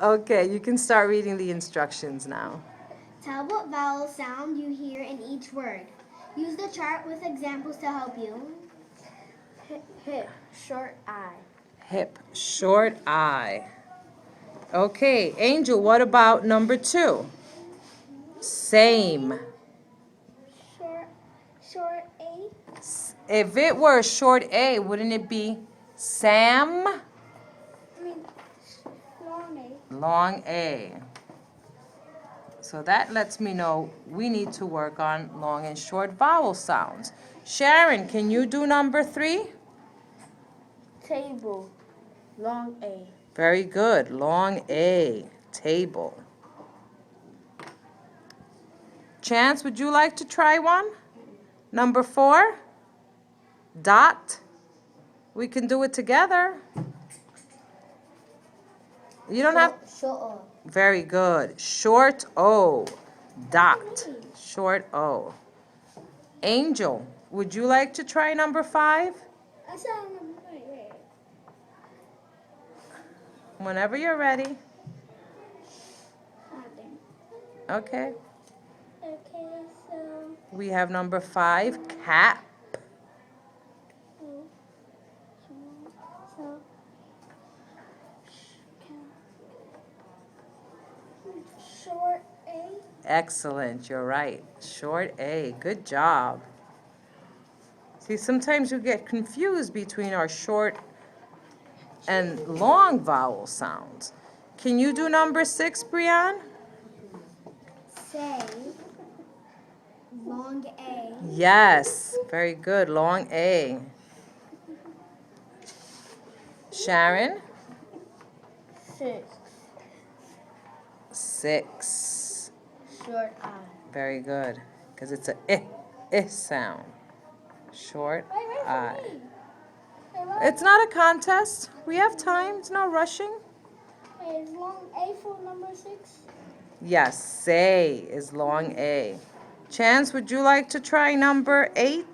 Okay, you can start reading the instructions now. Tell what vowel sound you hear in each word. Use the chart with examples to help you. Hip, short I. Hip, short I. Okay, Angel, what about number 2? Same. Short A. If it were a short A, wouldn't it be Sam? Long A. Long A. So that lets me know we need to work on long and short vowel sounds. Sharon, can you do number 3? Table, long A. Very good. Long A. Table. Chance, would you like to try one? Number 4? Dot. We can do it together. You don't have... Short O. Very good. Short O. Dot. Short O. Angel, would you like to try number 5? I said number 5. Whenever you're ready. Okay. Okay, so. We have number 5, cap. Short A. Excellent, you're right. Short A, good job. See, sometimes you get confused between our short and long vowel sounds. Can you do number 6, Brianne? Say, long A. Yes, very good, long A. Sharon? 6. Short I. Very good, because it's a I sound. Short I. It's not a contest. We have time. It's no rushing. Wait, is long A for number 6? Yes, say is long A. Chance, would you like to try number 8?